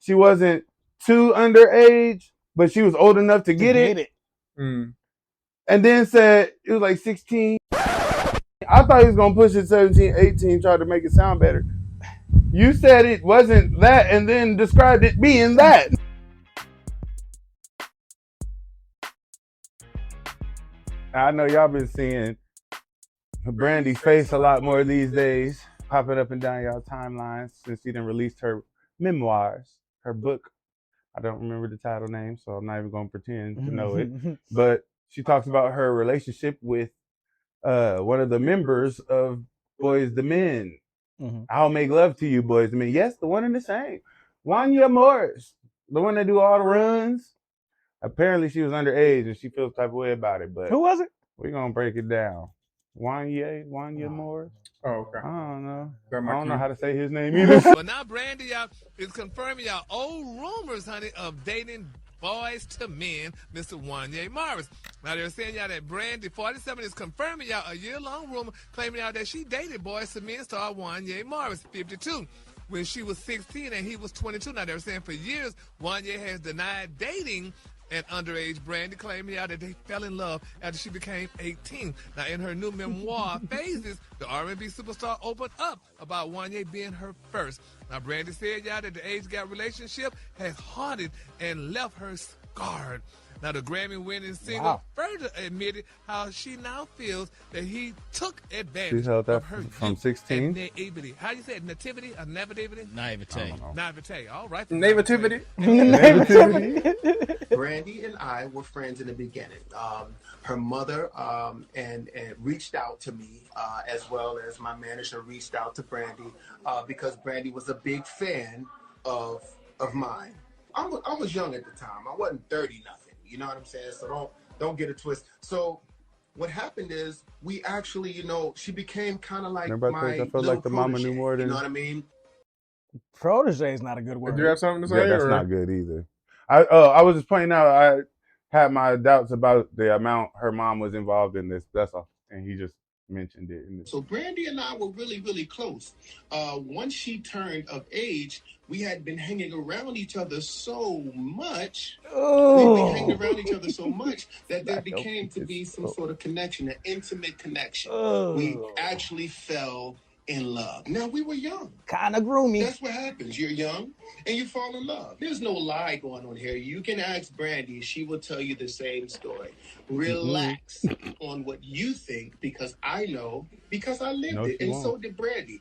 she wasn't too underage, but she was old enough to get it. Mm. And then said it was like 16. I thought he was going to push it 17, 18, try to make it sound better. You said it wasn't that and then described it being that. I know y'all been seeing Brandy's face a lot more these days, popping up and down y'all timelines since she done released her memoirs, her book. I don't remember the title name, so I'm not even going to pretend to know it. But she talks about her relationship with one of the members of Boys the Men. I'll make love to you, Boys the Men. Yes, the one and the same. Wanya Morris, the one that do all the runs. Apparently she was underage and she feels type of way about it. But who was it? We're going to break it down. Wanya Morris? Oh, okay. I don't know. I don't know how to say his name either. But now Brandy is confirming y'all old rumors, honey, of dating Boys to Men, Mr. Wanya Morris. Now they're saying y'all that Brandy 47 is confirming y'all a year-long rumor claiming y'all that she dated Boys to Men star Wanya Morris, 52, when she was 16 and he was 22. Now they're saying for years Wanya has denied dating and underage Brandy, claiming out that they fell in love after she became 18. Now, in her new memoir, Phases, the R&B superstar opened up about Wanya being her first. Now, Brandy said, y'all, that the age gap relationship has haunted and left her scarred. Now, the Grammy-winning singer further admitted how she now feels that he took advantage of her from 16. naivety. How do you say it? Nativity or naivety? Naivete. Naivete. All right. Naivety. Brandy and I were friends in the beginning. Her mother and reached out to me, as well as my manager reached out to Brandy because Brandy was a big fan of mine. I was young at the time. I wasn't 30 nothing. You know what I'm saying? So don't get it twisted. So what happened is we actually, she became kind of like my I felt like the mama knew more than. You know what I mean? Protege is not a good word. Do you have something to say? Yeah, that's not good either. I was just pointing out I had my doubts about the amount her mom was involved in this. That's all, and he just mentioned it. So Brandy and I were really, really close. Once she turned of age, we had been hanging around each other so much. We've been hanging around each other so much that there became to be some sort of connection, an intimate connection. We actually fell in love. Now, we were young. Kind of groomy. That's what happens. You're young and you fall in love. There's no lie going on here. You can ask Brandy. She will tell you the same story. Relax on what you think because I know, because I lived it, and so did Brandy.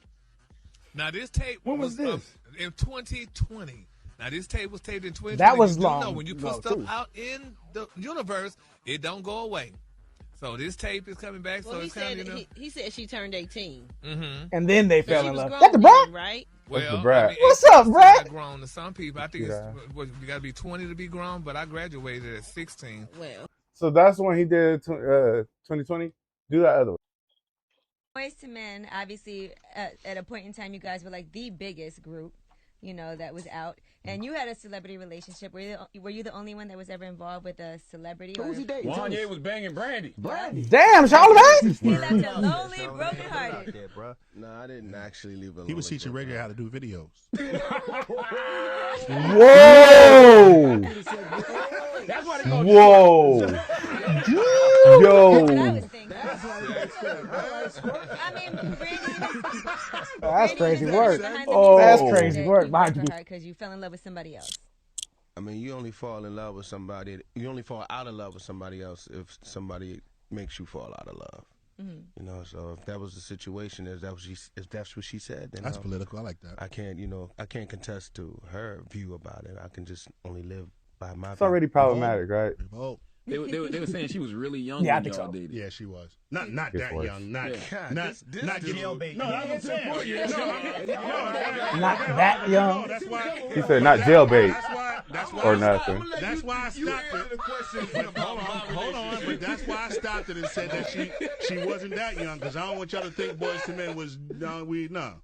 Now, this tape was this? In 2020. Now, this tape was taped in 2020. That was you long. Know, when you put stuff out in the universe, it don't go away. So this tape is coming back. Well, so it's kind of, he said she turned 18. Mm-hmm. And then they fell in love. That's the brat? Right? Well, the brat. I mean, what's up, brat? Grown to some people. I think you got to be 20 to be grown, but I graduated at 16. Well. So that's when he did 2020. Do that other one. Boys to Men, obviously, at a point in time, you guys were like the biggest group, that was out. And you had a celebrity relationship. Were you the only one that was ever involved with a celebrity? Who was he dating? Wanya was banging Brandy. Damn, Charlamagne. He left you lonely, brokenhearted. No, I didn't actually leave alone. He was teaching regular how to do videos. Whoa! That's why they call Whoa! Yo! I mean, Brandy. That's crazy work. That's crazy work. Because you fell in love with somebody else. I mean, you only fall in love with somebody. You only fall out of love with somebody else if somebody makes you fall out of love. Mm-hmm. So if that was the situation, if that's what she said, then that's political. I like that. I can't contest to her view about it. I can just only live by my. It's already problematic, right? They were saying she was really young. Yeah, I when think y'all so. dated. Yeah, she was. Not that young. Not jailbait. No, that's what I'm saying. Not that young. That's why He said not jailbait. That's why or I nothing. That's why I stopped it. The question Hold on. But that's why I stopped it and said that she wasn't that young, because I don't want y'all to think Boys to Men was no.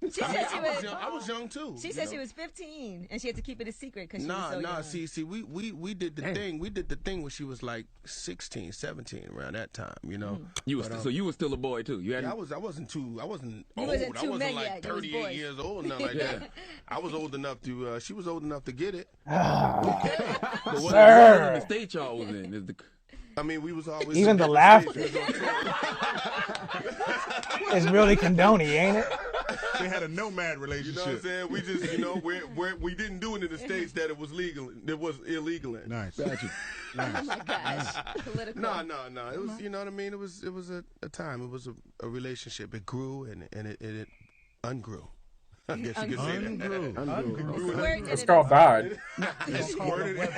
She said I was young too. She said she was 15 and she had to keep it a secret because she was so young. See, we did the thing. We did the thing when she was like 16, 17, around that time. You know. So you were still a boy too. You Yeah, hadn't. I wasn't old. I wasn't men like yet. You was 38 boys. years old, nothing like that. I was old enough to. She was old enough to get it. But what Sir. in the state y'all was in? Is the I mean, we was always Even the laughter is really condony, ain't it? They had a nomad You know relationship. what I'm saying? We just, we didn't do it in the states that it was legal. It was illegal in. Nice. Gotcha. Oh my gosh. Political. No. It was, you know what I mean? It was a time. It was a relationship. It grew and it ungrew. I guess you could say that. It's called died.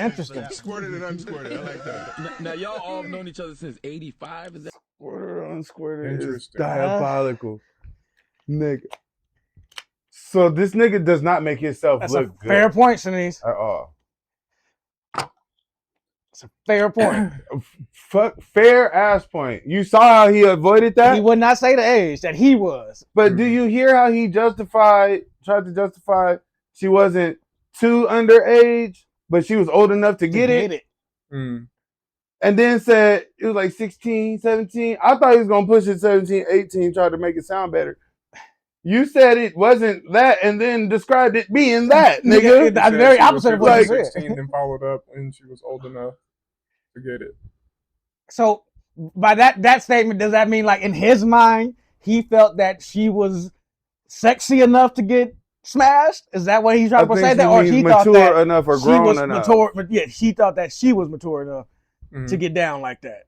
Interesting. Squirted and unsquirted. I like that. now y'all all known each other since '85. Is that? Squirted or unsquirted is Interesting. diabolical, nigga. So this nigga does not make himself That's look a fair good point, Shanice. at all. It's a fair point. Fuck, fair ass point. You saw how he avoided that, He would not say the age that he was. but do you hear how he tried to justify she wasn't too underage, but she was old enough to get it? Mm. And then said it was like 16, 17. I thought he was going to push it 17, 18, try to make it sound better. You said it wasn't that and then described it being that, nigga. That's very opposite of what you said. 16, then followed up when she was old enough to get it. So by that statement, does that mean like in his mind, he felt that she was sexy enough to get smashed? Is that what he's trying to say? That, or he thought mature that enough or she grown was enough. mature? Yeah, she thought that she was mature enough to Mhm. get down like that.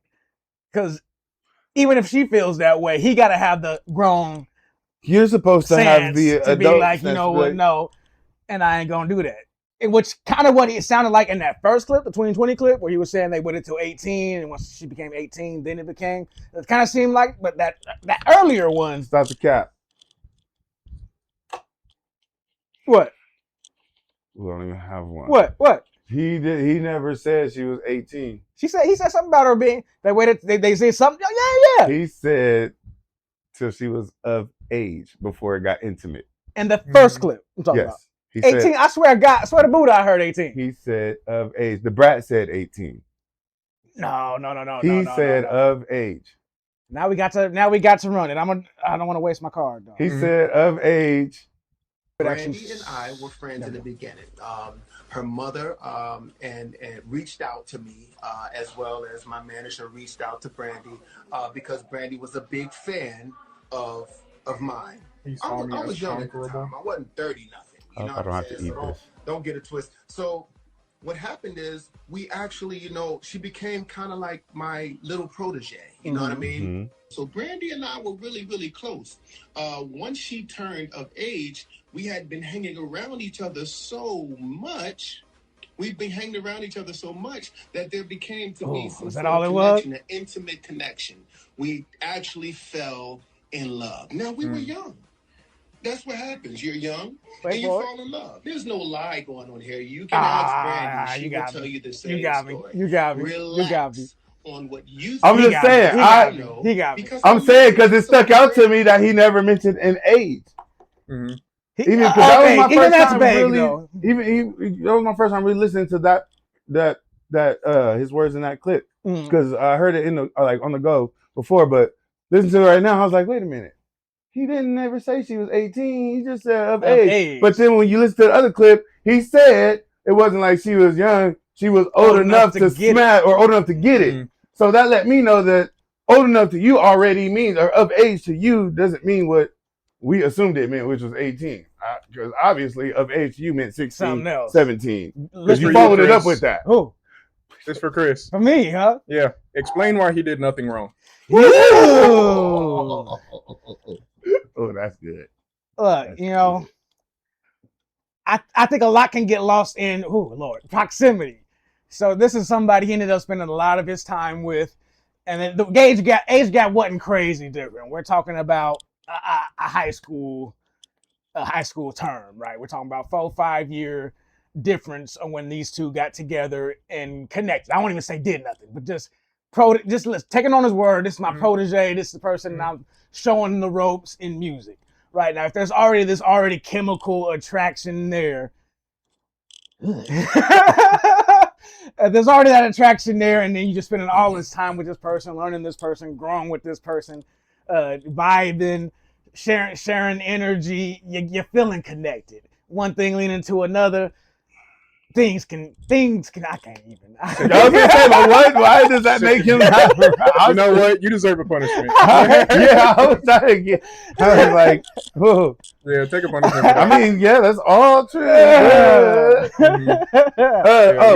Because even if she feels that way, he got to have the grown You're supposed to have sense the to be adult like, you sense know to be what, like, no, and I ain't gonna do that. Which kind of what it sounded like in that first clip, the 2020 clip, where he was saying they waited till 18, and once she became 18, then it became. It kind of seemed like, but that earlier one. Stop the cap. What? We don't even have one. What? He never said she was 18. He said something about her being. They waited. They said something. Yeah. He said till she was of age before it got intimate. And the first clip I'm talking about. Yes. He 18. said, I swear to Buddha, I heard 18. he said of age. The brat said 18. No. He said no. of age. Now we got to run it. I don't want to waste my card though. He said of age. Brandy and I were friends in the beginning. Her mother and reached out to me, as well as my manager reached out to Brandy, because Brandy was a big fan of mine. He I saw me was as young at the comparable. time. I wasn't 30 nothing. You know I what don't I'm have to saying? eat So this. don't get it twisted. So what happened is we actually, she became kind of like my little protege. You know what I mean? Mm-hmm. So Brandy and I were really, really close. Once she turned of age, we had been hanging around each other so much. We've been hanging around each other so much that there became to me some was that sort all of it was? connection, an intimate connection. We actually fell in love. Now, we were young. That's what happens. You're young Wait and you for it. fall in love. There's no lie going on here. You can ask Brandy. She you will got tell me. you the same You got me. story. You got me. Relax You got me. on what you I'm think. just saying. He got me. Because I'm saying because it stuck out to me that he never mentioned an age. Mm-hmm. Even because that was my even first that's time vague, really. though. That was my first time really listening to that his words in that clip, Mm. because I heard it in the on the go before, but listen to it right now. I was like, wait a minute. He didn't ever say she was 18. He just said of age. But then when you listen to the other clip, he said it wasn't like she was young. She was old enough to smash or old enough to get it. Mm-hmm. So that let me know that old enough to you already means, or of age to you doesn't mean what we assumed it meant, which was 18. Because obviously of age to you meant 16, Something else. 17. Because This you for followed you, it up Chris. with that. Who? This for Chris. For me, huh? Yeah. Explain why he did nothing wrong. Ooh. Oh, that's good. Look, That's you know, I think a lot can get lost in, proximity. So this is somebody he ended up spending a lot of his time with, and then the age gap wasn't crazy different. We're talking about a high school term, right? We're talking about 4-5 year difference of when these two got together and connected. I won't even say did nothing, but just taking on his word. This is my protege. This is the person I'm showing the ropes in music. Right now, if there's already chemical attraction there, there's already that attraction there, and then you just spending all this time with this person, learning this person, growing with this person, vibing, sharing energy. You're feeling connected. One thing leading to another. Things can. I can't even. I was gonna say, but what? Why does that make him laugh? You know what? You deserve a punishment. Yeah, I was trying to get. I was like, oh. Yeah, take a punishment. For that. I mean, yeah, that's all true. We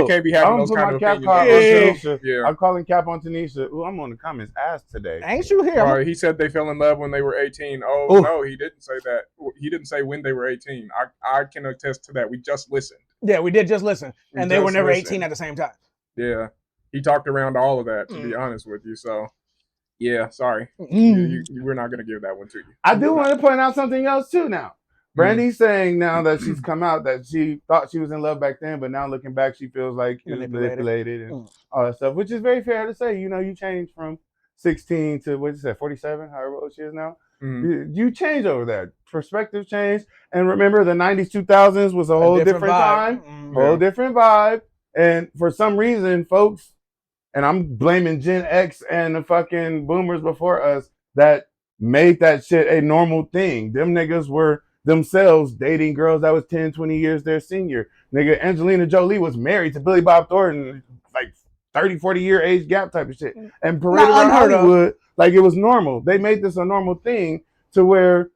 can't be having those kind of opinions. I'm calling Cap on Tanisha. Ooh, I'm on the comments ass today. Ain't you here? Right, he said they fell in love when they were 18. Oh, no, he didn't say that. He didn't say when they were 18. I can attest to that. We just listened. Yeah, we did just listen. And they were never 18 at the same time. Yeah. He talked around all of that, to be honest with you. So, yeah, sorry. We're not going to give that one to you. I do want to point out something else, too, now. Brandy's saying now that she's come out that she thought she was in love back then, but now looking back, she feels like she was manipulated and all that stuff, which is very fair to say. You know, you changed from 16 to, what you said, 47, however old she is now. You change over that. Perspective change. And remember, the 90s, 2000s was a whole different time, whole different vibe. And for some reason, folks, and I'm blaming Gen X and the fucking boomers before us that made that shit a normal thing. Them niggas were themselves dating girls that was 10, 20 years their senior. Nigga, Angelina Jolie was married to Billy Bob Thornton, like 30, 40-year age gap type of shit. And paraded around Hollywood like it was normal. They made this a normal thing to where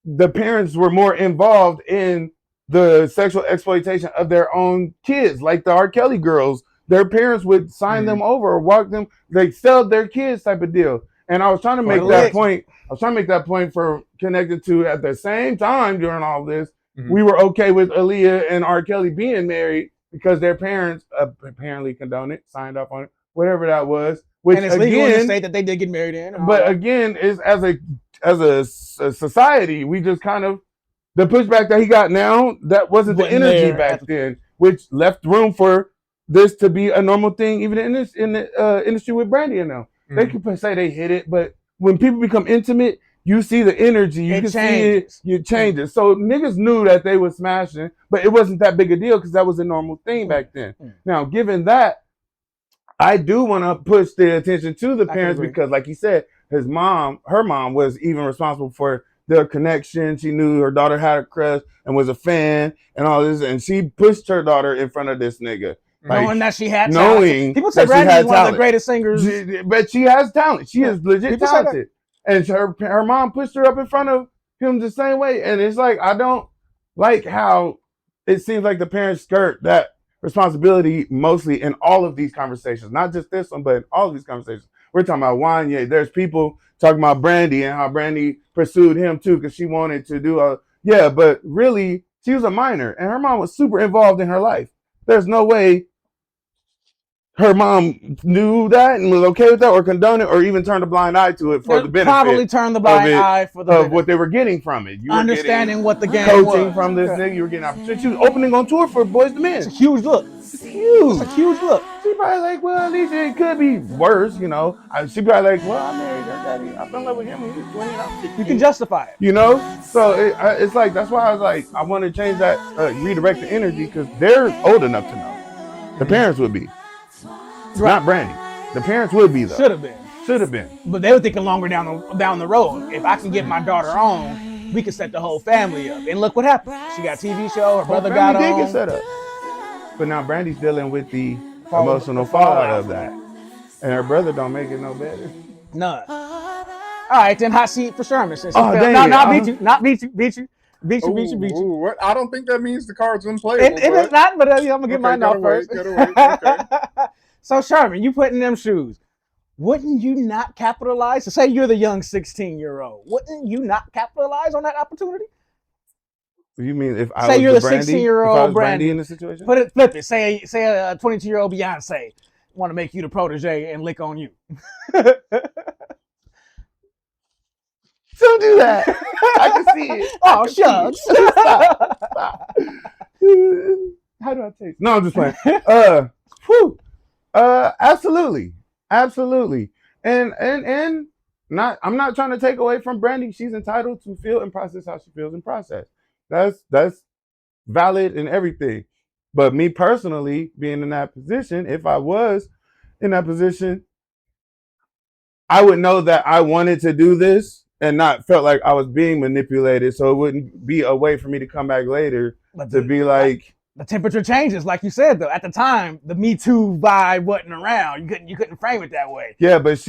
the parents were more involved in the sexual exploitation of their own kids, like the R. Kelly girls. Their parents would sign them over or walk them, they sell their kids type of deal. And I was trying to make that point. I was trying to make that point for connected to at the same time during all this, we were okay with Aaliyah and R. Kelly being married because their parents apparently condoned it, signed off on it, whatever that was. Which and it's legal in the state that they did get married in. But again, is as a society, we just kind of the pushback that he got now, that wasn't the energy back then, which left room for this to be a normal thing, even in the industry with Brandy and them. They could say they hit it, but when people become intimate, you see the energy, you can see it, you change it. So niggas knew that they were smashing, but it wasn't that big a deal because that was a normal thing back then. Now, given that, I do want to push the attention to the parents because, like you said, her mom was even responsible for their connection. She knew her daughter had a crush and was a fan and all this, and she pushed her daughter in front of this nigga. Knowing that she had talent. People say Brandy is one of the greatest singers. But she has talent. She is legit talented. And her mom pushed her up in front of him the same way. And it's like, I don't like how it seems like the parents skirt that responsibility mostly in all of these conversations. Not just this one, but in all of these conversations. We're talking about Wanya. There's people talking about Brandy and how Brandy pursued him too because she wanted to do but really, she was a minor. And her mom was super involved in her life. There's no way her mom knew that and was okay with that or condoned it or even turned a blind eye to it for the benefit. Probably turned the blind eye for the of what they were getting from it. You understanding what the game coaching was. From this nigga, you were getting opportunity. She was opening on tour for Boys to Men. It's a huge look. It's huge. It's a huge look. She probably like, well, at least it could be worse, you know. She probably like, well, I married her daddy. I fell in love with him when he was 20 and I was 16. You can justify it. You know? So it's like, that's why I was like, I want to change that, redirect the energy because they're old enough to know. The parents would be. Not Brandy. The parents would be though. Should have been. But they were thinking longer down the road. If I can get my daughter on, we can set the whole family up. And look what happened. She got a TV show. Her brother got on. Did get set up. But now Brandy's dealing with the emotional fallout of that, and her brother don't make it no better. None. All right, then hot seat for Sherman. Since beat you. What? I don't think that means the card's unplayable. It is not, but I'm gonna get mine out first. Okay. So Sherman, you put in them shoes. Wouldn't you not capitalize? So say you're the young 16-year-old. Wouldn't you not capitalize on that opportunity? You mean if I say was you're the Brandy, 16-year-old Brandy in the situation? Flip it. Say a 22-year-old Beyonce want to make you the protege and lick on you. Don't do that. I can see it. Oh, shucks. Stop. How do I taste? No, I'm just playing. Whew. Absolutely, absolutely, and not. I'm not trying to take away from Brandy. She's entitled to feel and process how she feels and process. That's valid and everything. But me personally, being in that position, if I was in that position, I would know that I wanted to do this and not felt like I was being manipulated. So it wouldn't be a way for me to come back later to be like, the temperature changes, like you said though. At the time, the Me Too vibe wasn't around. You couldn't frame it that way. yeah, but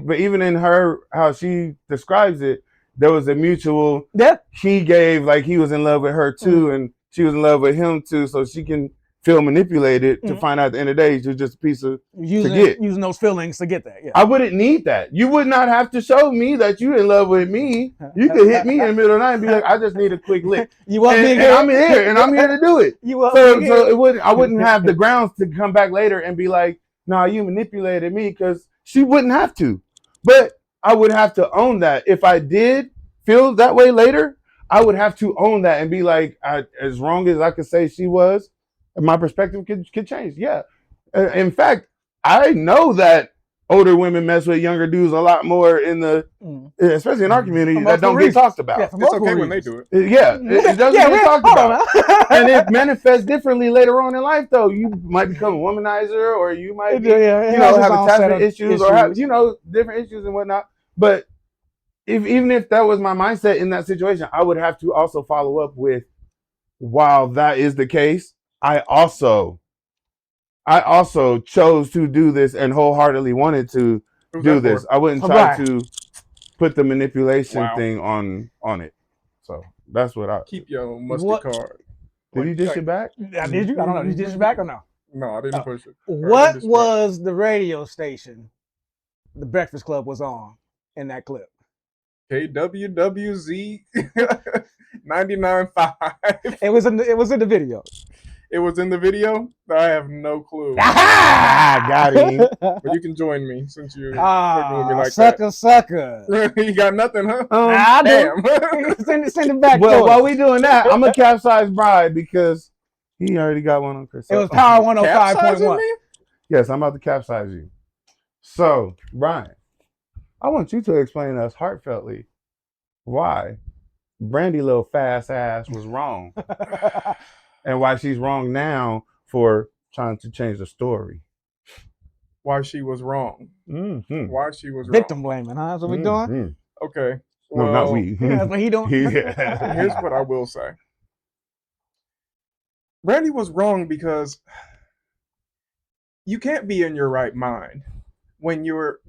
but even in her how she describes it, there was a mutual. Yeah. He gave like he was in love with her too, and she was in love with him too, so she can feel manipulated to find out at the end of the day she was just a piece of using those feelings to get that. Yeah. I wouldn't need that. You would not have to show me that you're in love with me. You could hit me in the middle of the night and be like, I just need a quick lick. You want me and I'm here and I'm here to do it. So it wouldn't I wouldn't have the grounds to come back later and be like, nah, you manipulated me, because she wouldn't have to. But I would have to own that. If I did feel that way later, I would have to own that and be like, as wrong as I could say she was, my perspective could change. Yeah. In fact, I know that older women mess with younger dudes a lot more especially in our community, that don't get talked about. Yeah, it's okay when they do it. It doesn't get talked about. And it manifests differently later on in life, though. You might become a womanizer, or you might be, have attachment issues, or have, different issues and whatnot. But even if that was my mindset in that situation, I would have to also follow up with, while that is the case, I also chose to do this and wholeheartedly wanted to do this. I wouldn't try to put the manipulation thing on it. So that's what I keep your mustard card. Did you dish it back? Did you? I don't know. Did you dish it back or no? No, I didn't push it. What was the radio station the Breakfast Club was on in that clip? KWWZ 99.5. It was in the video. It was in the video? I have no clue. Got him. But you can join me since you're fucking with me like sucker. You got nothing, huh? Damn. Send it back. Well, while we doing that, I'm a capsize bride because he already got one on Chris. It was Power 105.1. Yes, I'm about to capsize you. So, Brian, I want you to explain to us heartfeltly why Brandy little fast ass was wrong. And why she's wrong now for trying to change the story. Why she was wrong. Mm-hmm. Why she was victim blaming, huh? That's what we doing? Okay. Well, no, not we. That's what he doing. Here's what I will say. Brandy was wrong because you can't be in your right mind when you're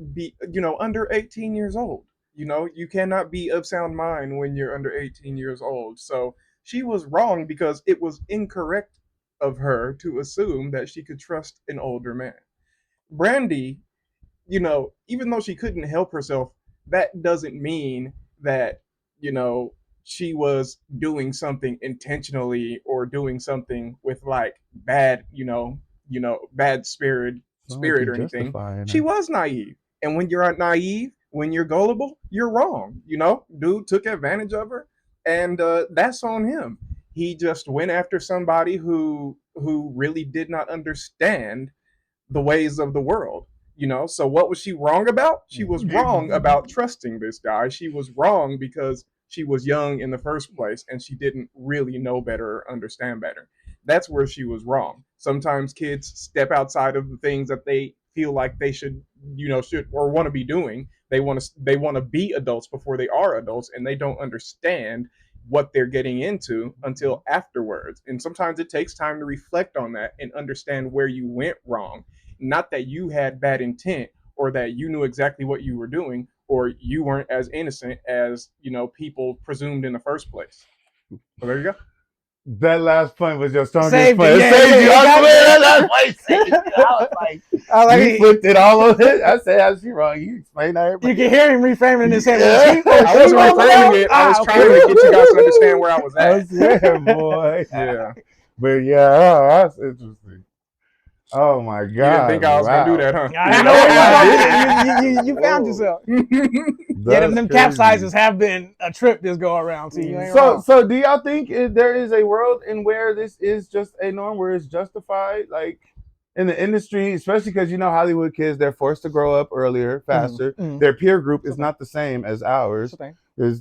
under 18 years old. You cannot be of sound mind when you're under 18 years old. So she was wrong because it was incorrect of her to assume that she could trust an older man. Brandy, even though she couldn't help herself, that doesn't mean that, she was doing something intentionally or doing something with like bad, bad spirit or anything. She was naive. And when you're naive, when you're gullible, you're wrong. Dude took advantage of her. And that's on him. He just went after somebody who really did not understand the ways of the world. So what was she wrong about? She was wrong about trusting this guy. She was wrong because she was young in the first place and she didn't really know better or understand better. That's where she was wrong. Sometimes kids step outside of the things that they feel like they should or want to be doing. They want to be adults before they are adults, and they don't understand what they're getting into until afterwards. And sometimes it takes time to reflect on that and understand where you went wrong. Not that you had bad intent or that you knew exactly what you were doing or you weren't as innocent as, people presumed in the first place. So there you go. That last point was your strongest Saved point. it, Saved you. I was like, you flipped it all over it. I said, how's she wrong? You explained that. You can hear him reframing in his head. I wasn't reframing it. I was trying to get you guys to understand where I was at. Yeah, boy. Yeah. But yeah, that's interesting. Oh my God! You didn't think I was gonna do Wow. that, huh? I know where you you found Whoa. yourself. Yeah, That's them crazy. capsizes have been a trip this go around. See, you ain't So, wrong. so do y'all think there is a world in where this is just a norm, where it's justified, like in the industry, especially because Hollywood kids, they're forced to grow up earlier, faster. Their peer group is not the same as ours. It's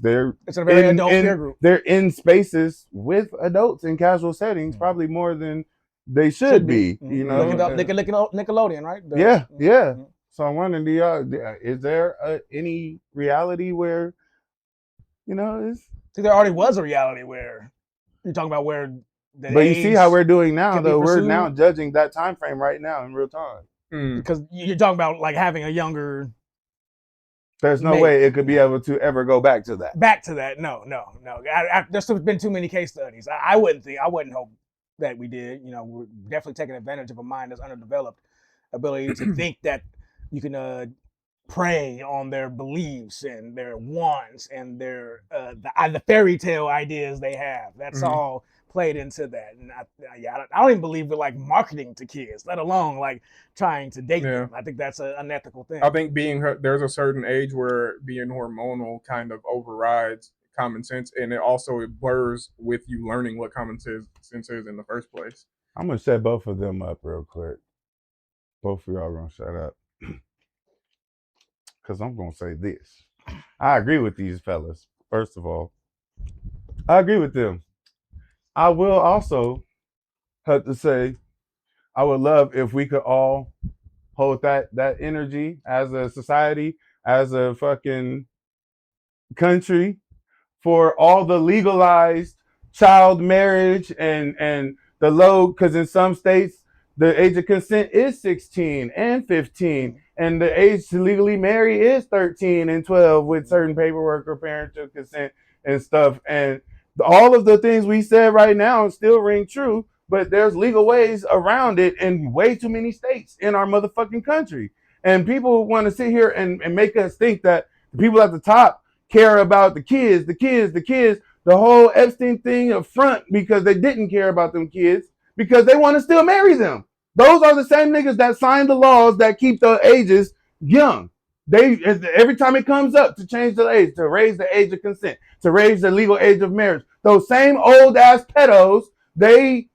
a very adult peer group. They're in spaces with adults in casual settings, probably more than they should be. Look at Nickelodeon, right? Yeah. So I'm wondering, is there any reality where it's. See, there already was a reality where you're talking about where the But you see how we're doing now, can be though. We're pursued. now judging that time frame right now in real time. Because you're talking about like having a younger. There's no way it could be able to ever go back to that. No. There's been too many case studies. I wouldn't hope that we did. We're definitely taking advantage of a mind that's underdeveloped ability to think that you can prey on their beliefs and their wants and their the fairy tale ideas they have. That's all played into that. And I don't even believe with like marketing to kids, let alone like trying to date them. I think that's an unethical thing. I think there's a certain age where being hormonal kind of overrides common sense, and it also blurs with you learning what common sense is in the first place. I'm gonna set both of them up real quick. Both of y'all gonna shut up. Because I'm going to say this. I agree with these fellas, first of all. I agree with them. I will also have to say, I would love if we could all hold that energy as a society, as a fucking country, for all the legalized child marriage and the low, because in some states, the age of consent is 16 and 15, and the age to legally marry is 13 and 12 with certain paperwork or parental consent and stuff. And all of the things we said right now still ring true, but there's legal ways around it in way too many states in our motherfucking country. And people want to sit here and make us think that the people at the top care about the kids, the whole Epstein thing up front, because they didn't care about them kids because they want to still marry them. Those are the same niggas that signed the laws that keep the ages young. They, every time it comes up to change the age, to raise the age of consent, to raise the legal age of marriage, those same old ass pedos, they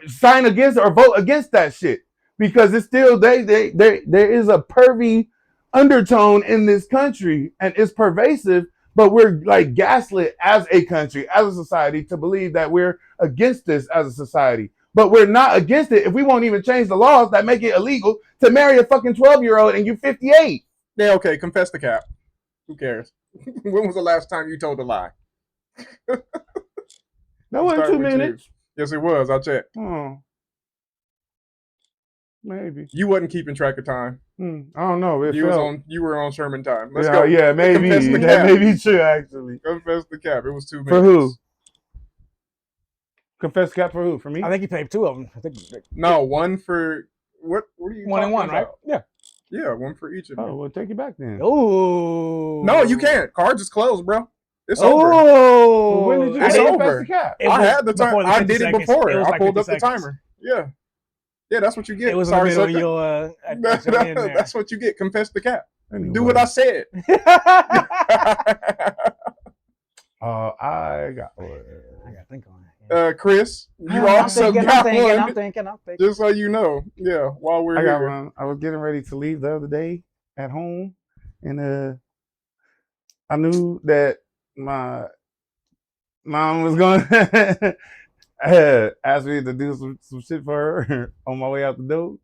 sign against or vote against that shit because it's still there is a pervy undertone in this country and it's pervasive, but we're like gaslit as a country, as a society, to believe that we're against this as a society. But we're not against it if we won't even change the laws that make it illegal to marry a fucking 12-year-old and you're 58. Yeah, okay, confess the cap. Who cares? When was the last time you told a lie? That wasn't 2 minutes. Yes, it was. I checked. Oh. Maybe. You wasn't keeping track of time. I don't know. You were on Sherman time. Let's yeah, go. Yeah, maybe. That may be true, actually. Confess the cap. It was 2 minutes. For who? Confess cap for who? For me? I think he paid 2 of them. I think. No, one for what? What are you? 1 and 1, right? Yeah. Yeah, one for each of them. Oh, well, take it back then. Oh. No, you can't. Cards is closed, bro. It's over. Oh. Well, when did you It's confess over. the cap? I had the time. I did it before. I like pulled up the timer. Yeah. Yeah, that's what you get. It was Sorry, in the middle of your, that's what you get. Confess the cap. Anyway. Do what I said. I got to think on it. Chris, you also got one. I'm thinking. Just so you know, yeah. While we're I here, got one. I was getting ready to leave the other day at home, and I knew that my mom was going to ask me to do some shit for her on my way out the door.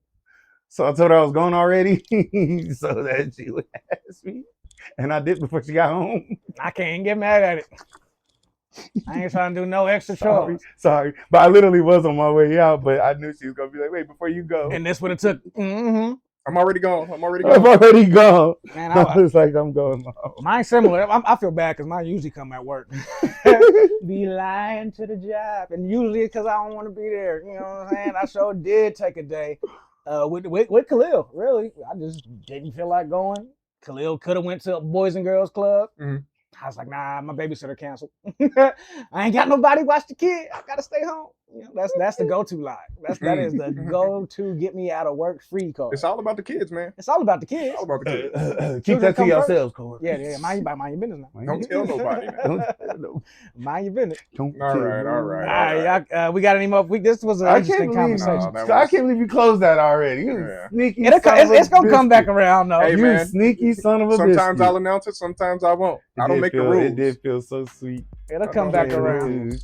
So I told her I was going already, so that she would ask me, and I did before she got home. I can't get mad at it. I ain't trying to do no extra chores. Sorry, but I literally was on my way out, but I knew she was gonna be like, "Wait, before you go." And this would have took. I'm already gone. I'm already gone. Man, I was like, I'm going home. Mine's similar. I feel bad because mine usually come at work. Be lying to the job, and usually because I don't want to be there. You know what I'm saying? I sure did take a day with Khalil. Really, I just didn't feel like going. Khalil could have went to a Boys and Girls Club. I was like, nah, my babysitter canceled. I ain't got nobody watch the kid. I gotta stay home. That's the go-to line. That is the go-to get me out of work free card. It's all about the kids, man. It's all about the kids. It's all about the kids. Keep Children that to come first. yourselves, Corey. Yeah. Mind your business now. Don't tell nobody now. Don't tell no. Mind your business. Don't All tell right. All right, we got any more? This was an interesting conversation. No, that I was- can't believe you closed that already. You Yeah. sneaky. It's gonna come back around though. Hey, You man. sneaky son of a Sometimes biscuit. I'll announce it, sometimes I won't. I don't make the rules. It did feel so sweet. It'll come back around. It did.